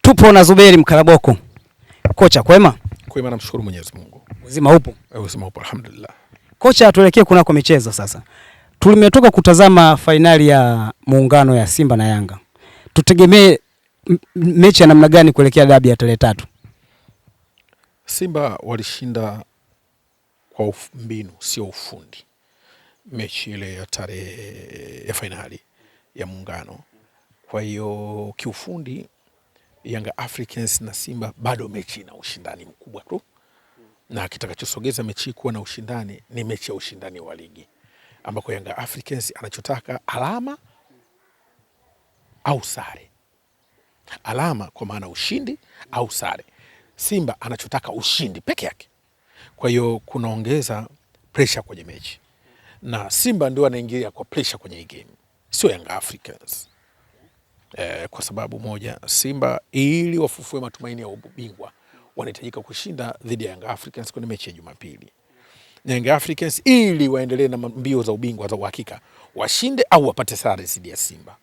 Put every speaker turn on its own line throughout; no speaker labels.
Tupo na Zuberi Mkalaboko. Kocha, kwema?
Kwema, namshukuru Mwenyezi Mungu.
Uzima upo?
Uzima upo, alhamdulillah.
Kocha, tuelekee kunako michezo sasa. Tulimetoka kutazama fainali ya muungano ya Simba na Yanga. Tutegemee mechi ya namna gani kuelekea dabi ya tarehe 3?
Simba walishinda kwa mbinu, sio ufundi, mechi ile ya tarehe ya fainali ya muungano. Kwa hiyo kiufundi Yanga Africans na Simba bado mechi ina ushindani mkubwa tu, na kitakachosogeza mechi kuwa na ushindani ni mechi ya ushindani wa ligi, ambako Yanga Africans anachotaka alama au sare. Alama kwa maana ushindi au sare. Simba anachotaka ushindi peke yake. Kwa hiyo kunaongeza pressure kwenye mechi, na Simba ndio anaingia kwa pressure kwenye game, sio Yanga Africans. Kwa sababu moja, Simba ili wafufue matumaini ya ubingwa wanahitajika kushinda dhidi ya Yanga Africans kwenye mechi ya Jumapili. Na Yanga Africans ili waendelee na mbio za ubingwa za uhakika washinde au wapate sare dhidi ya Simba.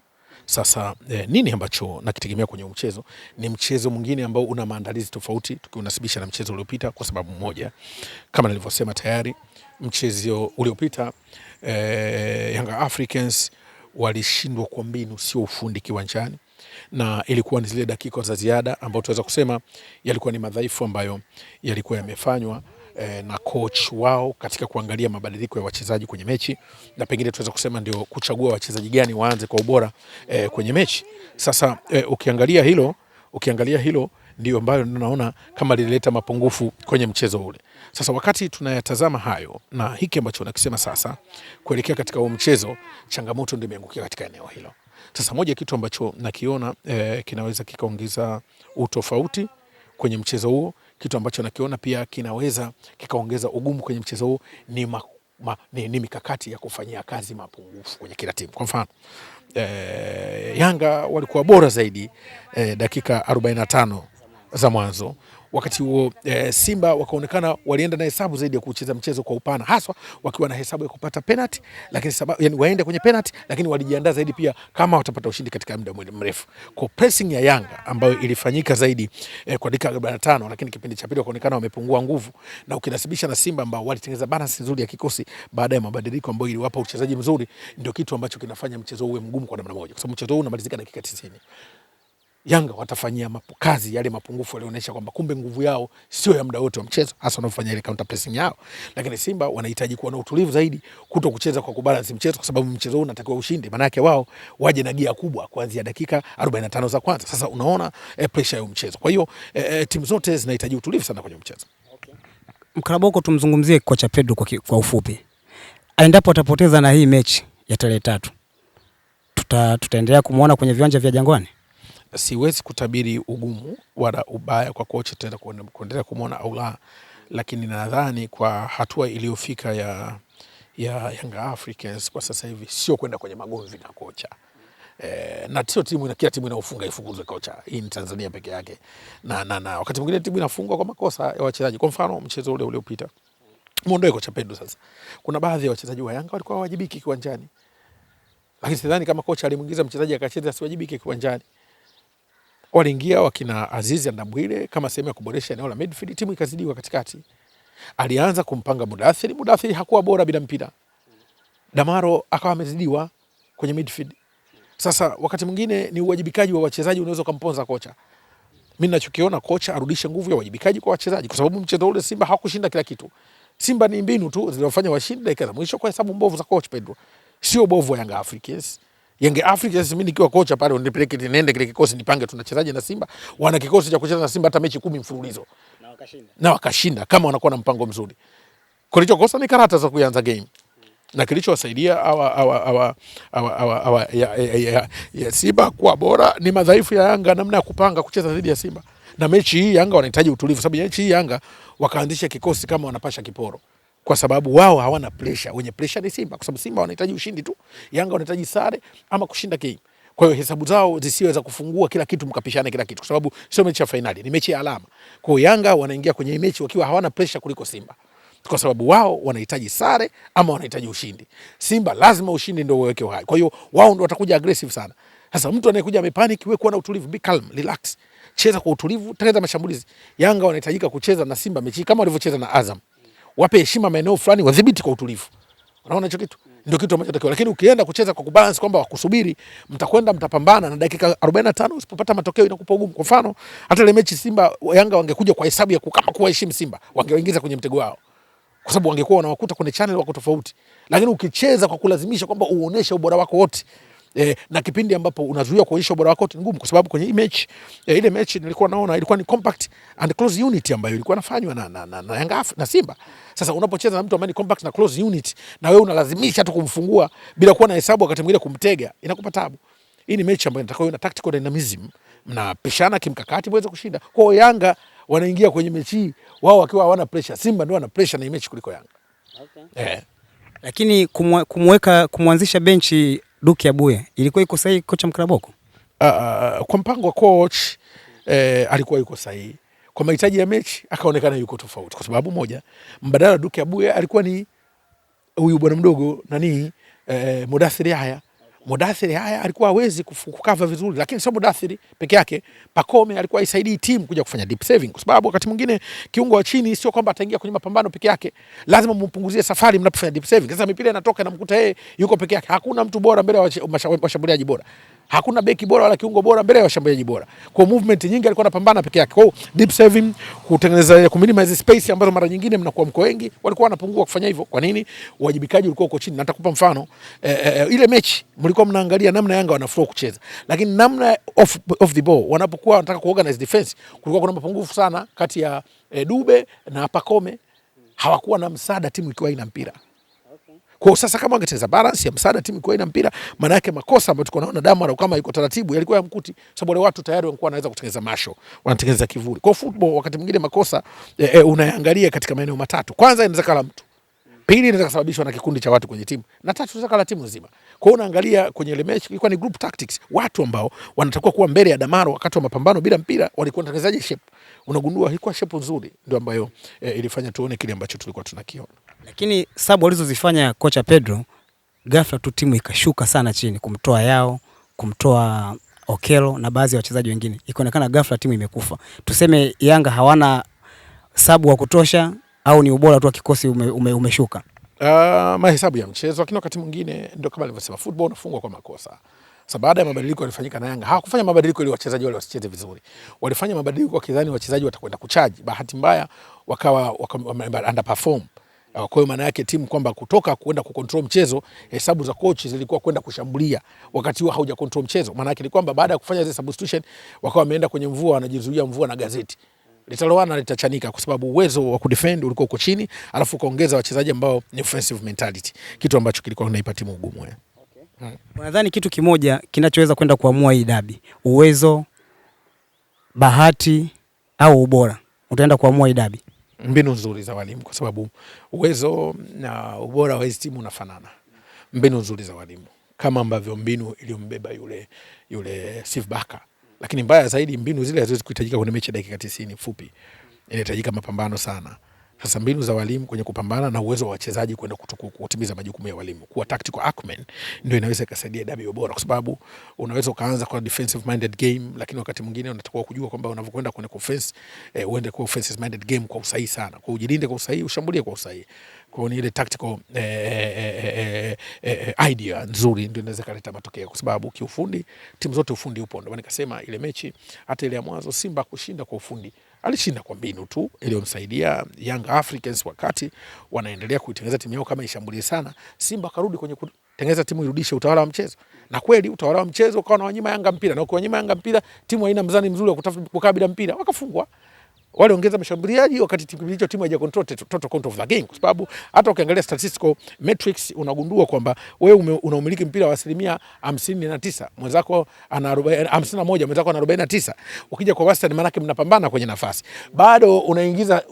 Sasa nini ambacho nakitegemea kwenye mchezo? Ni mchezo mwingine ambao una maandalizi tofauti tukiunasibisha na mchezo uliopita, kwa sababu moja, kama nilivyosema tayari, mchezo uliopita Yanga Africans walishindwa kwa mbinu, sio ufundi kiwanjani, na ilikuwa ni zile dakika za ziada ambao tunaweza kusema yalikuwa ni madhaifu ambayo yalikuwa yamefanywa na coach wao katika kuangalia mabadiliko ya wachezaji kwenye mechi, na pengine tunaweza kusema ndio kuchagua wachezaji gani waanze kwa ubora kwenye mechi. Sasa ukiangalia hilo ndio ambayo naona kama lilileta mapungufu kwenye mchezo ule. Sasa wakati tunayatazama hayo na hiki ambacho nakisema sasa, kuelekea katika huo mchezo, changamoto ndio imeangukia katika eneo hilo. Sasa moja kitu ambacho nakiona kinaweza kikaongeza utofauti kwenye mchezo huo, kitu ambacho nakiona pia kinaweza kikaongeza ugumu kwenye mchezo huo ni mikakati ya kufanyia kazi mapungufu kwenye kila timu. Kwa mfano, Yanga walikuwa bora zaidi dakika 45 za mwanzo. Wakati huo Simba wakaonekana walienda na hesabu zaidi ya kucheza mchezo kwa upana, haswa wakiwa na hesabu ya kupata penalty, lakini yani waende kwenye penalty, lakini walijiandaa zaidi pia kama watapata ushindi katika muda mrefu. Kwa pressing ya Yanga ambayo ilifanyika zaidi kwa dakika 45, lakini kipindi cha pili wakaonekana wamepungua nguvu, na ukinasibisha na Simba ambao walitengeneza balance nzuri ya kikosi baada ya mabadiliko ambayo iliwapa uchezaji mzuri, ndio kitu ambacho kinafanya mchezo uwe mgumu kwa namna moja, kwa sababu mchezo huu unamalizika dakika 90. Yanga watafanyia kazi yale mapungufu walionyesha kwamba kumbe nguvu yao sio ya muda wote wa mchezo, hasa wanafanya ile counter pressing yao. Lakini Simba wanahitaji kuwa na utulivu zaidi, kuto kucheza kwa kubalance mchezo, kwa sababu mchezo huu unatakiwa ushinde. Maana yake wao waje na gia kubwa kuanzia dakika 45 za kwanza. Sasa unaona pressure ya mchezo. Kwa hiyo timu zote zinahitaji utulivu sana kwenye mchezo.
Okay. Mkalaboko, tumzungumzie kocha Pedro kwa ufupi. Endapo atapoteza na hii mechi ya tarehe 3, tutaendelea kumuona kwenye viwanja vya Jangwani?
Siwezi kutabiri ugumu wala ubaya kwa kocha tena kuendelea kumuona au la, lakini nadhani kwa hatua iliyofika ya Yanga Africans kwa sasa hivi sio kwenda kwenye magomvi na kocha. Na sio timu na kila timu inaofunga ifukuzwe kocha. Hii ni Tanzania peke yake. Na wakati mwingine timu inafungwa kwa makosa ya wachezaji. Kwa mfano mchezo ule uliopita, muondoe kocha Pedro sasa. Kuna baadhi ya wachezaji wa Yanga walikuwa hawajibiki kiwanjani. Lakini sidhani kama kocha alimuingiza mchezaji akacheza asiwajibike kiwanjani. Waliingia wakina Azizi na Mbwile kama sehemu ya kuboresha eneo la midfield, timu ikazidiwa katikati. Alianza kumpanga Mudathiri hakuwa bora bila mpira. Damaro akawa amezidiwa kwenye midfield. Sasa wakati mwingine ni uwajibikaji wa wachezaji unaweza kumponza kocha. Mimi ninachokiona, kocha arudishe nguvu ya uwajibikaji kwa wachezaji, kwa sababu mchezo ule Simba hakushinda kila kitu. Simba ni mbinu tu zilizofanya washinde dakika za mwisho kwa hesabu mbovu za coach Pedro. Sio bovu wa Yanga Africans. Yanga Africans mimi nikiwa kocha pale unipeleke niende kile kikosi nipange tunachezaje na Simba, wana kikosi cha kucheza na Simba hata mechi 10 mfululizo. Na wakashinda kama wanakuwa na mpango mzuri. Kilichokosa ni karata za kuanza game. Na kilichowasaidia ya Simba kuwa bora ni madhaifu ya Yanga, namna ya kupanga kucheza dhidi ya Simba. Na mechi hii Yanga wanahitaji utulivu, sababu mechi hii Yanga wakaanzisha kikosi kama wanapasha kiporo, kwa sababu wao hawana pressure. Wenye pressure ni Simba, kwa sababu Simba wanahitaji ushindi tu, Yanga wanahitaji sare ama kushinda game. Kwa hiyo hesabu zao zisiweza kufungua kila kitu mkapishane kila kitu, kwa sababu sio mechi ya finali, ni mechi ya alama. Kwa hiyo Yanga wanaingia kwenye mechi wakiwa hawana pressure kuliko Simba, kwa sababu wao wanahitaji sare ama wanahitaji ushindi. Simba lazima ushindi ndio uweke uhai. Kwa hiyo wao ndio watakuja aggressive sana. Sasa mtu anayekuja amepanic, wewe kuwa na utulivu, be calm, relax. cheza kwa utulivu, tengeneza mashambulizi. Yanga wanahitajika kucheza na Simba mechi kama walivyocheza na Azam. Wape heshima maeneo fulani, wadhibiti kwa utulivu. Unaona hicho kitu? Ndio kitu ambacho takiwa. Lakini ukienda kucheza kwa kubalance kwamba wakusubiri, mtakwenda mtapambana na dakika 45 usipopata matokeo inakupa ugumu. Kwa mfano, hata ile mechi Simba Yanga wangekuja kwa hesabu ya kama kuwaheshimu Simba, wangewaingiza kwenye mtego wao. Kwa sababu wangekuwa wanawakuta kwenye channel wako tofauti. Lakini ukicheza kwa kulazimisha kwamba uoneshe ubora wako wote, na kipindi ambapo unazuia kuonyesha ubora wako ni ngumu, kwa sababu kwenye mechi ile mechi nilikuwa naona ilikuwa ni compact and close unit ambayo ilikuwa inafanywa na Yanga na Simba. Sasa unapocheza na mtu ambaye ni compact na close unit na wewe unalazimisha tu kumfungua bila kuwa na hesabu, wakati mwingine kumtega, inakupa tabu. Hii ni mechi ambayo inataka na tactical dynamism, mnapishana kimkakati muweze kushinda. Kwa hiyo Yanga wanaingia kwenye mechi wao wakiwa hawana pressure, Simba ndio wana pressure na mechi kuliko Yanga. Okay.
Lakini kumwanzisha benchi Duke Abuya ilikuwa iko sahihi kocha Mkaraboko?
Kwa mpango wa coach alikuwa yuko sahihi. Kwa mahitaji ya mechi akaonekana yuko tofauti, kwa sababu moja, mbadala Duke Abuya alikuwa ni huyu bwana mdogo Mudathiri Yahya. Mudathiri Yahya alikuwa hawezi kukava vizuri, lakini sio Mudathiri peke yake. Pacome alikuwa isaidii timu kuja kufanya deep saving, kwa sababu wakati mwingine kiungo wa chini sio kwamba ataingia kwenye mapambano peke yake, lazima mumpunguzie safari mnapofanya deep saving. Sasa mipira inatoka na mkuta yeye yuko peke yake. Hakuna mtu bora mbele ya washambuliaji bora, hakuna beki bora wala kiungo bora mbele ya washambuliaji bora. Kwa movement nyingi alikuwa anapambana peke yake. Kwa deep saving, kutengeneza kuminimize space ambazo mara nyingine mnakuwa mko wengi, walikuwa wanapungua kufanya hivyo. Kwa nini? Uwajibikaji ulikuwa uko chini. Natakupa mfano, ile mechi mlikuwa mnaangalia namna Yanga wana flow kucheza, lakini namna off the ball wanapokuwa wanataka kuorganize defense, kulikuwa kuna mapungufu sana kati ya Dube na Pacome. Hawakuwa na msaada timu ikiwa ina mpira. Kwa sasa kama wangeteza balance ya msaada timu ikiwa ina mpira, maana yake makosa ambayo tuko naona Damara kama iko taratibu yalikuwa yamkuti, sababu wale watu tayari walikuwa wanaweza kutengeneza masho, wanatengeneza kivuli. Kwa football wakati mwingine makosa unaangalia katika maeneo matatu. Kwanza inaweza kala mtu, pili inaweza kusababishwa na kikundi cha watu kwenye timu, na tatu inaweza kala timu nzima. Kwa hiyo unaangalia kwenye ile mechi ilikuwa ni group tactics, watu ambao wanatakiwa kuwa mbele ya Damara wakati wa mapambano bila mpira walikuwa wanatengenezaje shape. Unagundua ilikuwa shape nzuri, ndio ambayo ilifanya tuone kile ambacho tulikuwa tunakiona.
Lakini sababu alizozifanya kocha Pedro, ghafla tu timu ikashuka sana chini, kumtoa Yao, kumtoa Okelo na baadhi ya wachezaji wengine. Ikaonekana ghafla timu imekufa. Tuseme Yanga hawana sababu wa kutosha au ni ubora tu wa kikosi umeshuka?
Mahesabu ya mchezo, lakini wakati mwingine ndio kama alivyosema, football unafungwa kwa makosa. Sasa baada ya mabadiliko yalifanyika na Yanga, hawakufanya mabadiliko ili wachezaji wale wasicheze vizuri. Walifanya mabadiliko wakidhani wachezaji watakwenda kuchaji. Bahati mbaya wakawa underperform. Kwa hiyo maana yake timu kwamba kutoka kwenda kucontrol mchezo, hesabu za coach zilikuwa kwenda kushambulia wakati huo hauja control mchezo. Maana yake ni kwamba baada ya kufanya zile substitution wakawa wameenda kwenye mvua, wanajizuia mvua na gazeti. Litalowana litachanika, kwa sababu uwezo wa kudefend ulikuwa uko chini, alafu kaongeza wachezaji ambao ni offensive mentality, kitu ambacho kilikuwa kinaipa timu ugumu.
Okay. Unadhani kitu kimoja kinachoweza kwenda kuamua hii dabi, uwezo, bahati au ubora, utaenda kuamua hii dabi?
Mbinu nzuri za walimu, kwa sababu uwezo na ubora wa hizi timu unafanana. Mbinu nzuri za walimu, kama ambavyo mbinu iliyombeba yule Steve Barker. Lakini mbaya zaidi, mbinu zile haziwezi kuhitajika kwenye mechi ya dakika 90 fupi. Inahitajika mapambano sana. Sasa mbinu za walimu kwenye kupambana na uwezo wa wachezaji kwenda kutimiza majukumu ya walimu, kuwa tactical acumen, ndio inaweza kusaidia dabi bora, kwa sababu unaweza ukaanza kwa defensive minded game, lakini wakati mwingine unatakiwa kujua kwamba unavyokwenda kwenye offense uende kwa offensive minded game kwa usahihi sana. Kwa ujilinde kwa usahihi, ushambulie kwa usahihi. Kwa ni ile tactical idea nzuri ndio inaweza kuleta matokeo, kwa sababu kiufundi timu zote ufundi upo. Ndio nikasema ile mechi hata ile ya mwanzo Simba kushinda kwa ufundi, alishinda kwa mbinu tu iliyomsaidia Young Africans wakati wanaendelea kuitengeneza timu yao kama ishambulie sana. Simba karudi kwenye kutengeneza timu irudishe utawala wa mchezo. Na kweli utawala wa mchezo ukawa na wanyima Yanga mpira, na ukiwanyima Yanga mpira timu haina mzani mzuri wa kutafuta kukaa bila mpira, wakafungwa. Wale ongeza mashambuliaji wakati timu haija control total control of the game, kwa sababu hata ukiangalia statistical metrics unagundua kwamba wewe unaumiliki mpira wa 59%, mwenzako ana 51, mwenzako ana 49. Ukija kwa wastani, maana yake mnapambana kwenye nafasi, bado unaingiza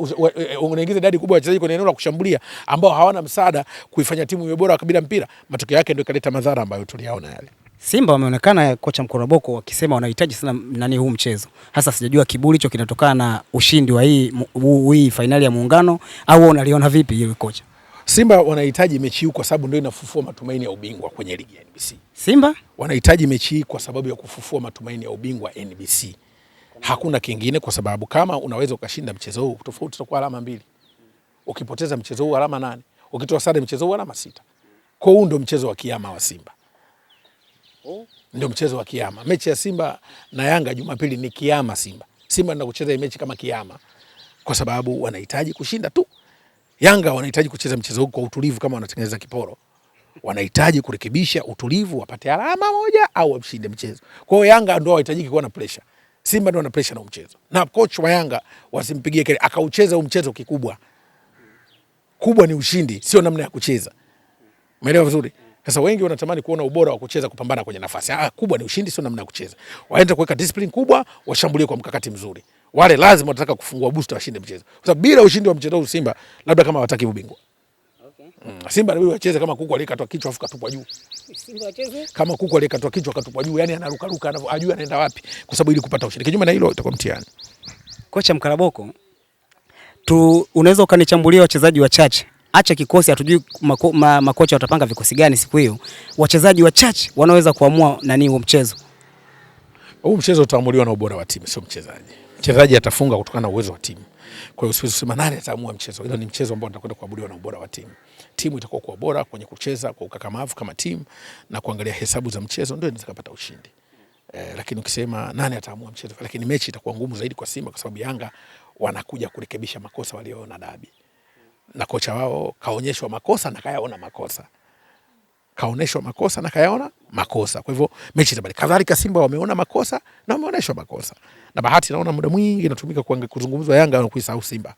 idadi kubwa ya wachezaji kwenye eneo la kushambulia ambao hawana msaada kuifanya timu iwe bora bila mpira. Matokeo yake ndio ikaleta madhara ambayo tuliyaona yale.
Simba wameonekana kocha Mkaraboko wakisema wanahitaji sana huu mchezo. Hasa sijajua kiburi hicho kinatokana na ushindi wa hii finali ya Muungano, au unaliona vipi hilo kocha?
Simba wanahitaji mechi hii kwa sababu ndio inafufua matumaini ya ubingwa kwenye ligi ya NBC.
Simba
wanahitaji mechi hii kwa sababu ya kufufua matumaini ya ubingwa NBC. Hakuna kingine, kwa sababu kama unaweza ukashinda mchezo huu, tofauti itakuwa alama 2. Ukipoteza mchezo huu alama 8, ukitoa sare mchezo huu alama 6. Kwa hiyo ndio mchezo wa kiyama wa Simba. Ndio mchezo wa kiyama. Mechi ya Simba na Yanga Jumapili ni kiyama Simba. Simba ndio kucheza mechi kama kiyama, kwa sababu wanahitaji kushinda tu. Yanga wanahitaji kucheza mchezo huu kwa utulivu, kama wanatengeneza kiporo. Wanahitaji kurekebisha utulivu, wapate alama 1 au washinde mchezo. Kwa hiyo Yanga ndio wanahitaji kuwa na pressure. Simba ndio ana pressure na mchezo. Na coach wa Yanga wasimpigie kelele, akaucheza huu mchezo kikubwa. Kubwa ni ushindi, sio namna ya kucheza. Umeelewa vizuri? Sasa wengi wanatamani kuona ubora wa kucheza, kupambana kwenye nafasi. Kubwa ni ushindi, sio namna ya kucheza. Waende kuweka discipline kubwa, washambulie kwa mkakati mzuri. Wale lazima watataka kufungua booster, washinde mchezo. Kwa sababu bila ushindi wa mchezo huu Simba, labda kama wataki ubingwa. Simba ndio wacheze kama kuku aliyekatwa kichwa afu katupwa juu. Simba wacheze kama kuku aliyekatwa kichwa katupwa juu, yani anaruka ruka, anajua anaenda wapi, kwa sababu ili kupata ushindi. Kinyume na hilo itakuwa mtihani.
Kocha Mkaraboko, unaweza ukanichambulia wachezaji wachache, acha kikosi, hatujui makocha watapanga vikosi gani siku hiyo, wachezaji wachache wanaweza kuamua nani huo mchezo?
Huu mchezo utaamuliwa na ubora wa timu, sio mchezaji. Mchezaji atafunga kutokana na uwezo wa timu. Kwa hiyo siwezi kusema nani ataamua mchezo. Hilo ni mchezo ambao utakwenda kuamuliwa na ubora wa timu. Timu itakuwa kwa bora kwenye kucheza kwa ukakamavu kama timu na kuangalia hesabu za mchezo, ndio inaweza kupata ushindi. Lakini ukisema nani ataamua mchezo, lakini mechi itakuwa ngumu zaidi kwa Simba, kwa sababu Yanga wanakuja kurekebisha makosa walioona dabi. Na kocha wao kaonyeshwa makosa na kayaona makosa. Kaonyeshwa makosa na kayaona makosa. Kwa hivyo mechi itabadilika. Kadhalika Simba wameona makosa na wameonyeshwa makosa. Na bahati naona muda mwingi inatumika kuzungumzwa Yanga na kuisahau Simba.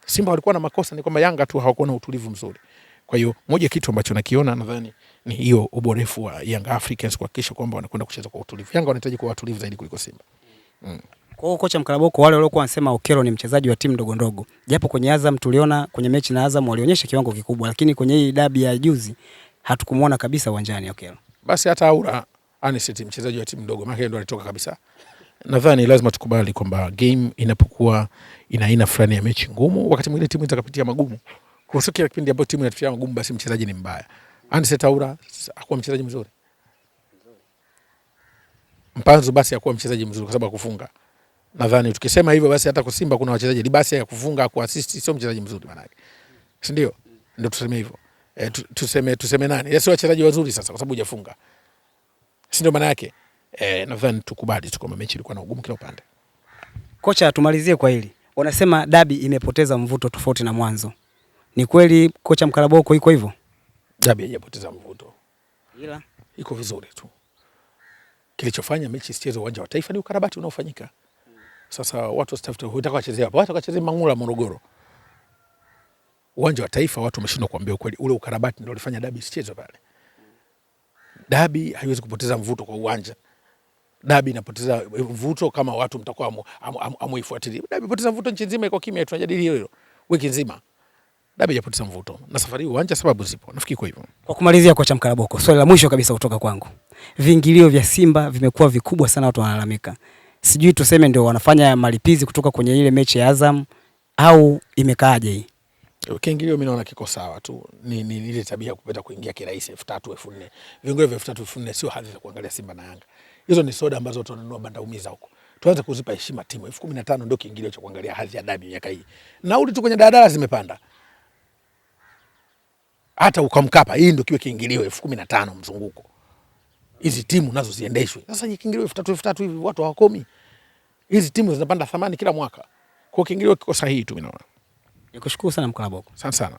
Simba walikuwa na makosa, ni kwamba Yanga tu hawakuwa na utulivu mzuri. Kwa hiyo moja kitu ambacho nakiona nadhani ni hiyo uborefu wa Young Africans kuhakikisha kwamba wanakwenda kucheza kwa utulivu. Yanga wanahitaji kuwa watulivu zaidi kuliko Simba.
Kwa hiyo kocha Mkaraboko, wale waliokuwa wanasema Okello ni mchezaji wa timu ndogo ndogo, japo kwenye Azam tuliona kwenye mechi na Azam walionyesha kiwango kikubwa, lakini kwenye hii dabi ya juzi hatukumuona kabisa uwanjani Okello.
Basi hata Aura Aniseti mchezaji wa timu ndogo, maana ndio alitoka kabisa. Nadhani lazima tukubali kwamba game inapokuwa ina aina fulani ya mechi ngumu, wakati mwingine timu itakapitia magumu. Kwa sababu kila kipindi ambapo timu inapitia magumu, basi mchezaji ni mbaya. Aniseti Aura hakuwa mchezaji mzuri. Mpanzu basi hakuwa mchezaji mzuri kwa sababu hakufunga. Nadhani tukisema hivyo basi hata kwa Simba kuna wachezaji Libasi ya kufunga, kuassist, sio mchezaji mzuri maana yake. Si ndio? Ndio tuseme hivyo. Tuseme nani? Yeye sio wachezaji wazuri sasa kwa sababu hujafunga. Si ndio maana yake? Nadhani tukubali tu kwamba mechi ilikuwa na ugumu kila upande.
Kocha, tumalizie kwa hili. Wanasema dabi imepoteza mvuto tofauti na mwanzo. Ni kweli kocha Mkaraboko iko hivyo?
Dabi haijapoteza mvuto.
Ila
iko vizuri tu. Kilichofanya mechi isichezwe uwanja wa Taifa ni ukarabati unaofanyika. Sasa watu wasitafute hutaka wachezea hapo, watu wakachezea Mangula Morogoro. Uwanja wa Taifa watu wameshindwa kuambia ukweli, ule ukarabati ndio ulifanya dabi isichezwe pale. Dabi haiwezi kupoteza mvuto kwa uwanja. Dabi inapoteza mvuto kama watu mtakuwa amuifuatilia. Dabi inapoteza mvuto nchi nzima, iko kimya, tunajadili hilo wiki nzima. Dabi inapoteza mvuto. Na safari hii uwanja sababu zipo. Nafikiri kwa hivyo.
Kwa kumalizia kocha Mkaraboko, swali la mwisho kabisa kutoka kwangu. Viingilio vya Simba vimekuwa vikubwa sana, watu wanalalamika. Sijui tuseme ndio wanafanya malipizi kutoka kwenye ile mechi ya Azam au imekaaje hii?
Kiingilio mimi naona kiko sawa tu. Ni ile tabia kupenda kuingia kirahisi 3000 4000. Viingilio vya 3000 4000 sio hadhi za kuangalia Simba na Yanga. Hizo ni soda ambazo tunanunua bandaumiza huko. Tuanze kuzipa heshima timu. 15000 ndio kiingilio cha kuangalia hadhi ya dabi miaka hii. Nauli tu kwenye daladala zimepanda. Hata ukamkapa hii ndio kiwe kiingilio 15000 mzunguko. Hizi timu nazo ziendeshwe. Sasa kiingilio 3000 hivi watu hawakomi. Hizi timu zinapanda thamani kila mwaka. Kwa kiingilio kiko sahihi tu mimi naona.
Nikushukuru sana Mkaraboko.
Asante sana.